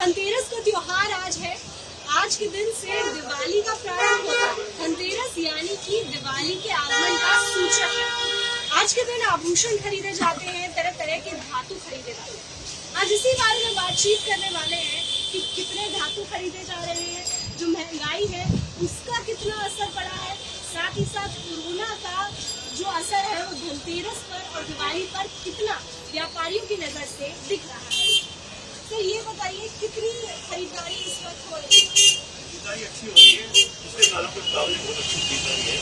धनतेरस का त्योहार आज है। आज के दिन से दिवाली का प्रारंभ होता है। धनतेरस यानी कि दिवाली के आगमन का सूचक है। आज के दिन आभूषण खरीदे जाते हैं, तरह तरह के धातु खरीदे जाते हैं। आज इसी बारे में बातचीत करने वाले हैं कि कितने धातु खरीदे जा रहे हैं, जो महंगाई है उसका कितना असर पड़ा है, साथ ही साथ कोरोना का जो असर है वो धनतेरस पर और दिवाली पर कितना व्यापारियों की नजर से दिख रहा है। तो ये बताइए कितनी खरीदारी इस वक्त हो रही है? खरीदारी अच्छी हो रही है। पिछले सालों के मुकाबले बहुत अच्छी खरीदारी है।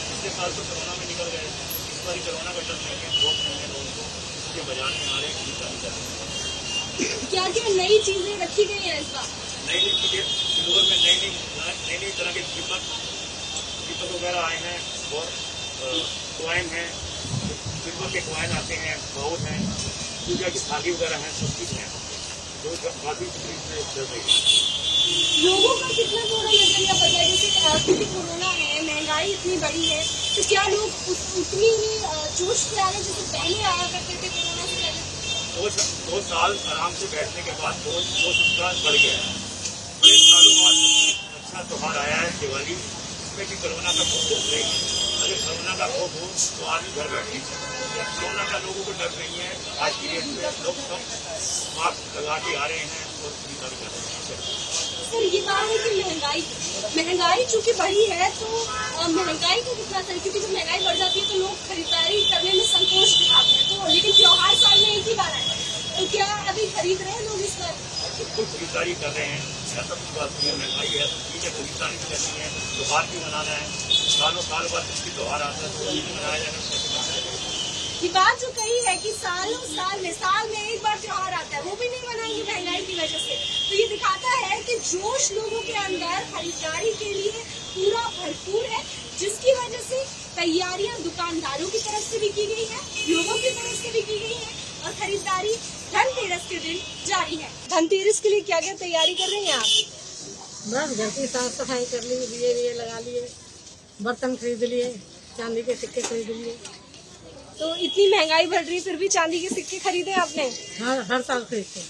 पिछले साल तो कोरोना में निकल गए, इस बार कोरोना का चल रहा है, बहुत महंगे लोगों को इसके बाजार में आ रहे हैं, खरीदारी कर रहे हैं। क्या क्या नई चीजें रखी गई हैं इस बार? नई नई चीजें सिल्वर में नई तरह के दीपक वगैरह आए हैं और क्वाइन है, सिल्वर के क्वाइन आते हैं, बाउल हैं, पूजा की थाली वगैरह है, सब चीज है जो काफी चल रही है। लोगों का कितना थोड़ा नजरिया बदला है, जैसे क्योंकि कोरोना है, महंगाई इतनी बड़ी है, तो क्या लोग उतनी ही जोश से आ रहे जैसे पहले आया करते थे कोरोना से पहले? 2 साल आराम से बैठने के बाद जोश उसका बढ़ गया है। बड़े सालों बाद अच्छा त्योहार आया है दिवाली, इसमें कि कोरोना का खौफ नहीं है। अगर कोरोना का खौफ हो तो आदमी घर बैठे, कोरोना का लोगों को डर नहीं है। आज की डेट में लोग सब मास्क लगा के आ रहे हैं और खरीदारी कर रहे हैं। सर ये बात है कि महंगाई चूंकि बढ़ी है तो महंगाई का कितना असर, क्योंकि जब महंगाई बढ़ जाती है तो लोग खरीदारी करने में संकोच दिखाते हैं। तो लेकिन त्योहार साल में एक ही बार है, तो क्या अभी खरीद रहे हैं लोग इस बार? बिल्कुल खरीदारी कर रहे हैं। ऐसा कुछ बात नहीं है, महंगाई है ठीक है, खरीदारी भी करनी है, त्योहार भी मनाना है। सालों साल बाद इसकी त्योहार आता है तो मनाया जाना चाहिए। ये बात जो कही है कि साल में एक बार त्योहार आता है, वो भी नहीं मनाएंगे महंगाई की वजह से, तो ये दिखाता है कि जोश लोगों के अंदर खरीदारी के लिए पूरा भरपूर है, जिसकी वजह से तैयारियां दुकानदारों की तरफ से भी की गई है, लोगों की तरफ से भी की गई है और खरीदारी धनतेरस के दिन जारी है। धनतेरस के लिए क्या क्या तैयारी कर रही हैं आप? बस घर की साफ सफाई कर ली, दिए लगा लिए, बर्तन खरीद लिए, चांदी के सिक्के खरीद लिए। तो इतनी महंगाई बढ़ रही फिर भी चांदी के सिक्के खरीदे आपने? हर साल खरीदते हैं।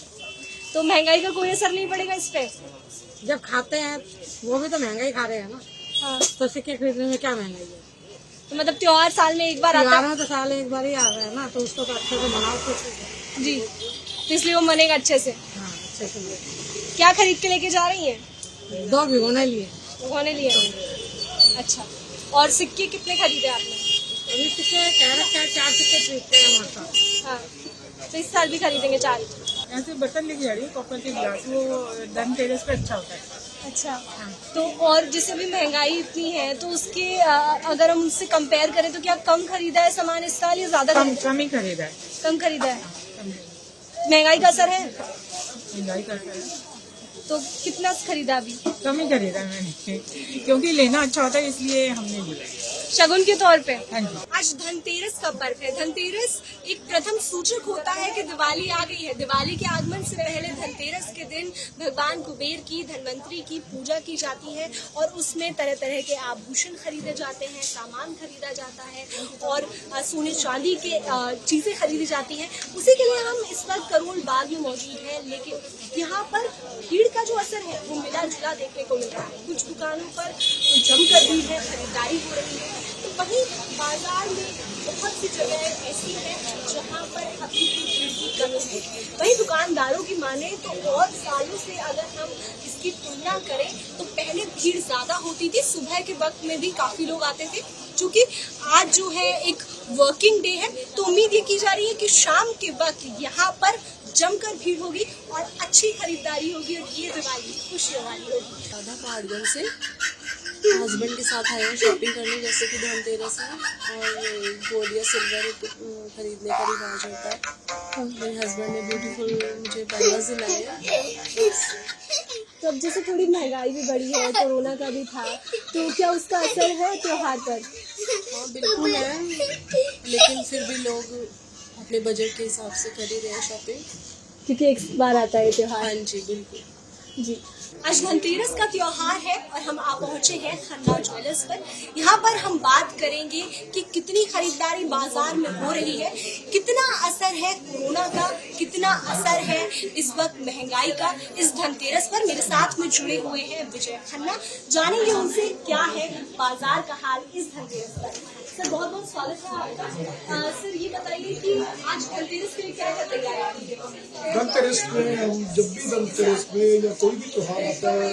तो महंगाई का कोई असर नहीं पड़ेगा इस पे? जब खाते हैं वो भी तो महंगाई खा रहे हैं ना। हाँ। तो सिक्के खरीदने में क्या महंगाई है? तो मतलब त्योहार साल में एक बार आता है? त्योहार में तो साल एक बार ही आ रहा है ना, तो उसको तो अच्छे से मनाओ तो। जी, तो इसलिए वो मनेगा अच्छे से। हाँ, अच्छे से मनाओ। क्या खरीद के लेके जा रही हैं? 2 भिगोने लिए। भगोने लिए? अच्छा, और सिक्के कितने खरीदे आपने? अभी सिक्के कह रहे हैं 4 सिक्के खरीदते हैं हमारे साथ। हाँ, तो इस साल भी खरीदेंगे 4? ऐसे बर्तन लेके जा रही है, कॉपर के गिलास, वो धनतेरस पे अच्छा होता है। अच्छा, तो और जैसे भी महंगाई इतनी है तो उसके अगर हम उससे कंपेयर करें तो क्या कम खरीदा है सामान इस साल या ज्यादा? कम ही खरीदा है। कम खरीदा है। महंगाई का असर है? महंगाई का असर है। तो कितना खरीदा अभी? कम ही खरीदा मैंने, क्योंकि लेना अच्छा होता है इसलिए हमने लिया। शगुन के तौर पे? हाँ जी। आज धनतेरस का पर्व है। धनतेरस एक प्रथम सूचक होता है कि दिवाली आ गई है। दिवाली के आगमन से पहले धनतेरस के दिन भगवान कुबेर की, धनवंतरी की पूजा की जाती है और उसमें तरह तरह के आभूषण खरीदे जाते हैं, सामान खरीदा जाता है और सोने चांदी के चीजें खरीदी जाती हैं। उसी के लिए हम इस वक्त करोल बाग में मौजूद हैं, लेकिन यहाँ पर भीड़ का जो असर है वो मिला जुला देखने को मिल रहा है। कुछ दुकानों पर जमकर भीड़ है, खरीदारी हो रही है, तो वहीं बाजार में बहुत सी जगह ऐसी है जहाँ पर अभी भी भीड़ की कमी है। वहीं दुकानदारों की माने तो और सालों से अगर हम इसकी तुलना करें तो पहले भीड़ ज्यादा होती थी। सुबह के वक्त में भी काफी लोग आते थे। चूँकि आज जो है एक वर्किंग डे है तो उम्मीद ये की जा रही है कि शाम के वक्त यहाँ पर जमकर भीड़ होगी और अच्छी खरीदारी होगी और ये दिवाली खुशियों वाली होगी। राधा पहाड़गंज से हस्बैंड के साथ आए हैं शॉपिंग करने, जैसे कि धनतेरस है और गोल्ड या सिल्वर खरीदने का रिवाज होता है। मेरे हस्बैंड ने ब्यूटीफुल मुझे बैंगल्स दिलाए हैं। तो अब जैसे थोड़ी महंगाई भी बढ़ी है, कोरोना का भी था, तो क्या उसका असर है त्योहार पर? हाँ बिल्कुल है, लेकिन फिर भी लोग अपने बजट के हिसाब से कर ही रहे हैं शॉपिंग, क्योंकि एक बार आता है त्योहार। हाँ जी बिल्कुल। जी, आज धनतेरस का त्योहार है और हम आ पहुंचे हैं खन्ना ज्वेलर्स पर। यहाँ पर हम बात करेंगे कि कितनी खरीदारी बाजार में हो रही है, कितना असर है कोरोना का, कितना असर है इस वक्त महंगाई का इस धनतेरस पर। मेरे साथ में जुड़े हुए हैं विजय खन्ना, जानेंगे उनसे क्या है बाजार का हाल इस धनतेरस पर। सर बहुत बहुत स्वागत है आपका। सर ये बताइए कि आज धनतेरस के लिए क्या क्या तैयारी की है? धनतेरस में हम जब भी धनतेरस में या कोई भी त्योहार आता है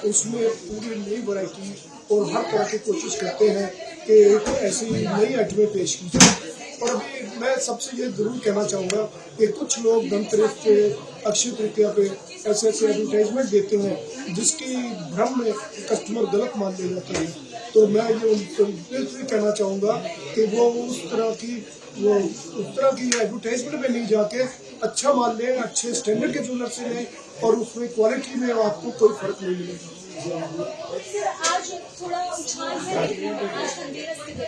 उसमें पूरी नई वैरायटी और हर तरह की कोशिश करते हैं कि एक ऐसी नई आइटमें पेश की जाए। और अभी मैं सबसे ये जरूर कहना चाहूँगा कि कुछ लोग धनतेरस पे अक्षय तृतीया पे ऐसे ऐसे एडवर्टाइजमेंट देते हैं जिसकी भ्रम में कस्टमर गलत मान ले जाते हैं। तो मैं ये उनसे कहना चाहूँगा कि वो उस तरह की एडवर्टाइजमेंट में नहीं जाके अच्छा माल लें, अच्छे स्टैंडर्ड के ज्वेलर से लें और उसमें क्वालिटी में आपको कोई फर्क नहीं मिलेगा। सर आज थोड़ा उछाल है, आज धनतेरस के दिन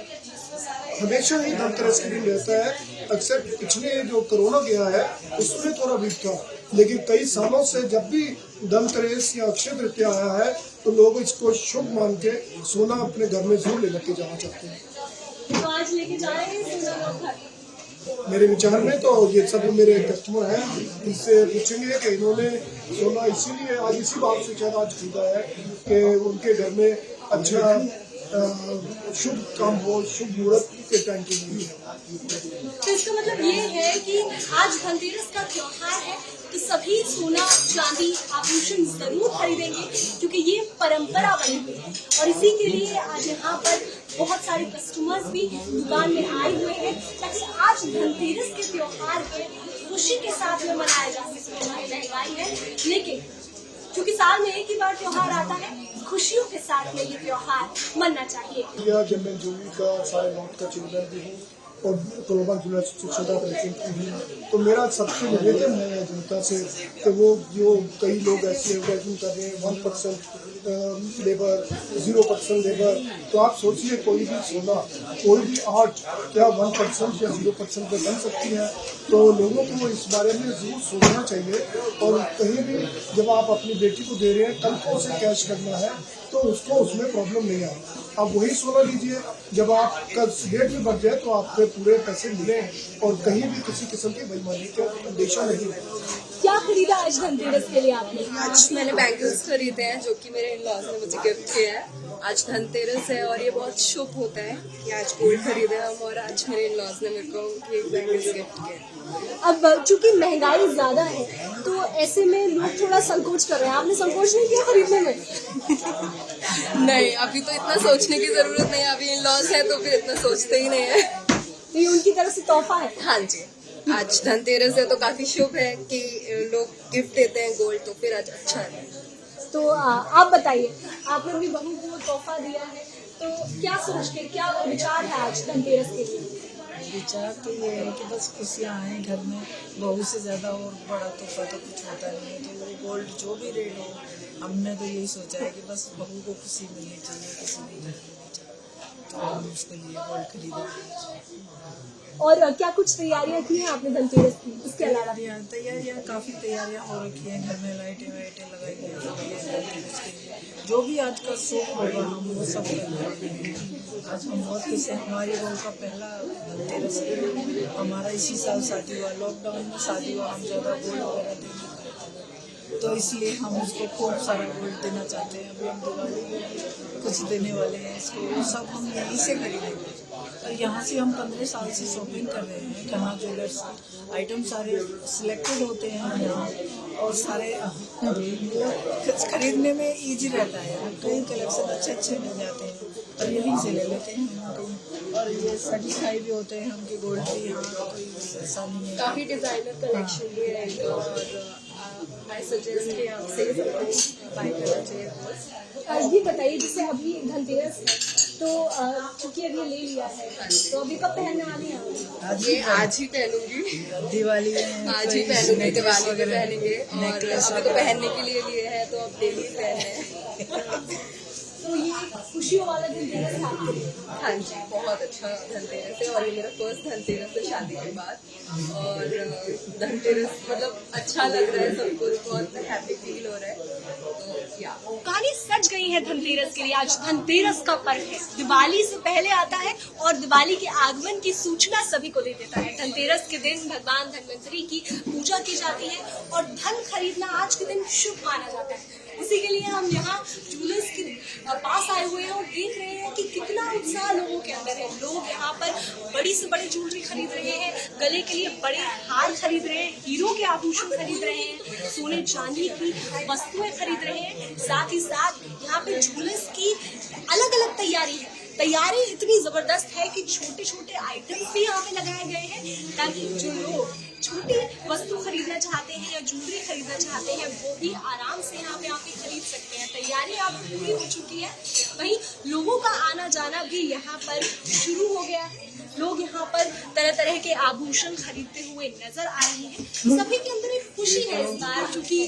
हमेशा ही धनतेरस के दिन रहता है। अक्सर पिछले जो कोरोना गया है उसमें थोड़ा वीक था, लेकिन कई सालों से जब भी धनतेरस या अक्षय तृतीया आया है तो लोग इसको शुभ मान के सोना अपने घर में जरूर ले के जाना चाहते हैं। तो आज लेके जा रहे हैं सोना लोग घर? मेरे विचार में तो ये सब मेरे कस्टमर हैं, इनसे पूछेंगे कि इन्होंने सोना इसीलिए आज इसी बात से शायद आज खरीदा है कि उनके घर में अच्छा शुभ काम हो, शुभ मुहूर्त के टाइम के लिए। तो इसका मतलब ये है कि आज धनतेरस का त्योहार है तो सभी सोना चांदी आभूषण जरूर खरीदेंगे क्योंकि ये परंपरा बनी हुई है। और इसी के लिए आज यहाँ पर बहुत सारे कस्टमर्स भी दुकान में आए हुए हैं ताकि आज धनतेरस के त्योहार को खुशी के साथ में मनाया जा सके। महंगाई है लेकिन क्योंकि साल में एक ही बार त्योहार आता है, खुशियों के साथ में ये त्योहार मनना चाहिए। जब मैं ज्वेलरी का सारे नॉट का चिल्ड्रन भी हूँ और कोरोना जुलाई छोटा प्रेजेंट भी हूँ, तो मेरा सबसे निवेदन है जनता से कि वो जो कई लोग ऐसे एडवर्टाइजमेंट कर रहे हैं 1% लेबर 0% लेबर, तो आप सोचिए कोई भी सोना कोई भी आर्ट क्या 1% या 0% पे बन सकती है। तो लोगों को इस बारे में जरूर सोचना चाहिए और कहीं भी जब आप अपनी बेटी को दे रहे हैं कल को उसे कैश करना है तो उसको उसमें प्रॉब्लम नहीं आए। आप वही सोना लीजिए जब आपका रेट भी बढ़ जाए तो आपके पूरे पैसे मिले और कहीं भी किसी किस्म की बेईमानी का अंदेशा नहीं है। क्या खरीदा आज धनतेरस के लिए आपने? आज मैंने बैंगल्स खरीदे हैं जो कि मेरे इन-लॉज ने मुझे गिफ्ट किया है। आज धनतेरस है और ये बहुत शुभ होता है कि आज गोल्ड खरीदे हम और आज मेरे इन-लॉज ने मेरे को एक बैंगल्स गिफ्ट किया। अब चूंकि महंगाई ज्यादा है तो ऐसे में लोग थोड़ा संकोच कर रहे हैं, आपने संकोच नहीं किया खरीदने में? नहीं, अभी तो इतना सोचने की जरूरत नहीं है, अभी इन-लॉज है तो फिर इतना सोचते ही नहीं है। तो ये उनकी तरफ से तोहफा है? हाँ जी, आज धनतेरस है तो काफी शुभ है कि लोग गिफ्ट देते हैं गोल्ड, तो फिर आज अच्छा है। तो आप बताइए, आपने अपनी बहू को तोहफा दिया है तो क्या सोच के, क्या विचार है आज धनतेरस के लिए? विचार तो ये है कि बस खुशियाँ आए घर में, बहू से ज़्यादा और बड़ा तोहफा तो कुछ होता नहीं है। तो वो गोल्ड जो भी रेट हो, हमने तो यही सोचा है कि बस बहू को खुशी मिलनी चाहिए, किसी भी घर में चाहिए, तो हम उसके लिए गोल्ड खरीदा। और क्या कुछ तैयारियां की हैं आपने धनतेरस की? इसके अलावा तैयारियाँ काफ़ी तैयारियाँ हो रखी हैं, घर में लाइटें लगाई गई हैं। जो भी आज का शौक होगा हम वो सब करेंगे। आज हम बहुत खुश हैं, हमारी बहू का पहला धनतेरस है। हमारा इसी साल शादी हुआ, लॉकडाउन में शादी हुआ, हम ज़्यादा गोल्ड वगैरह दे नहीं पाए, तो इसलिए हम उसको खूब सारा गोल्ड देना चाहते हैं। अभी हम दिवाली में कुछ देने वाले हैं इसको, वो सब हम यहीं से खरीदेंगे। और यहाँ से हम 15 साल से शॉपिंग कर रहे हैं। खन्ना ज्वेलर्स आइटम सारे सिलेक्टेड होते हैं यहाँ और सारे खरीदने में इजी रहता है। कई कलेक्शन अच्छे अच्छे मिल जाते हैं और यहीं से ले लेते हैं हम। और ये सर्टिफाई भी होते हैं हम कि गोल्ड भी यहाँ कोई ऐसा नहीं है। काफी डिजाइनर कलेक्शन भी है और मैं सजेस्ट कि आपसे बाय करना चाहिए। ये बताइए, जैसे अभी धनतेरस है तो चूंकि अभी ले लिया है तो अभी कब पहनने वाली हैं? ये आज ही पहनूंगी, दिवाली में आज ही पहनूंगी, दिवाली में पहनेंगे। और अभी तो पहनने के लिए है तो अब डेली पहने। तो ये खुशियों वाला धनतेरस है आपके लिए? हाँ जी, बहुत अच्छा धनतेरस है और ये मेरा फर्स्ट धनतेरस है शादी के बाद। और धनतेरस मतलब अच्छा लग रहा है, सब कुछ बहुत हैप्पी फील हो रहा है। कहानी सज गई है धनतेरस के लिए। आज धनतेरस का पर्व है, दिवाली से पहले आता है और दिवाली के आगमन की सूचना सभी को दे देता है। धनतेरस के दिन भगवान धन्वंतरी की पूजा की जाती है और धन खरीदना आज के दिन शुभ माना जाता है। उसी के लिए हम यहाँ ज्वेलर्स के पास आए हुए हैं और देख रहे हैं कि कितना उत्साह लोगों के अंदर है। लोग यहाँ पर बड़ी से बड़ी ज्वेलरी खरीद रहे हैं, गले के लिए बड़े हार खरीद रहे हैं, हीरो के आभूषण खरीद रहे हैं, सोने चांदी की वस्तुएं खरीद रहे हैं। साथ ही साथ यहाँ पे ज्वेलर्स की अलग अलग तैयारी है। तैयारी इतनी जबरदस्त है कि छोटे छोटे आइटम्स भी यहाँ पे लगाए गए हैं ताकि जो लोग छोटी वस्तु खरीदना चाहते हैं या ज्वेलरी खरीदना चाहते हैं वो भी आराम से यहाँ पे आके खरीद सकते हैं। तैयारी आप पूरी हो चुकी है, वहीं लोगों का आना जाना भी यहाँ पर शुरू हो गया है। लोग यहाँ पर तरह तरह के आभूषण खरीदते हुए नजर आ रहे हैं। सभी के अंदर एक खुशी है इस बार, क्योंकि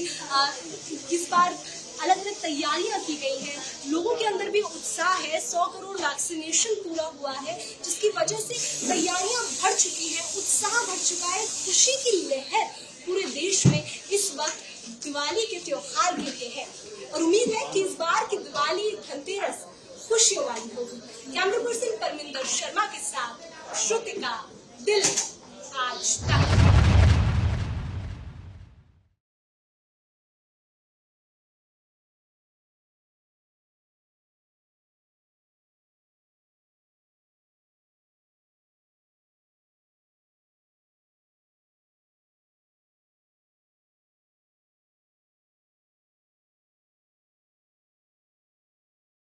इस बार अलग अलग तैयारियां की गई हैं। लोगों के अंदर भी उत्साह है। 100 करोड़ वैक्सीनेशन पूरा हुआ है, जिसकी वजह से तैयारियां बढ़ चुकी है, उत्साह बढ़ चुका है। खुशी की लहर पूरे देश में इस वक्त दिवाली के त्योहार के लिए है और उम्मीद है कि इस बार की दिवाली धनतेरस खुशियों वाली होगी। कैमरा पर्सन परमिंदर शर्मा के साथ श्रुतिका, दिल आज।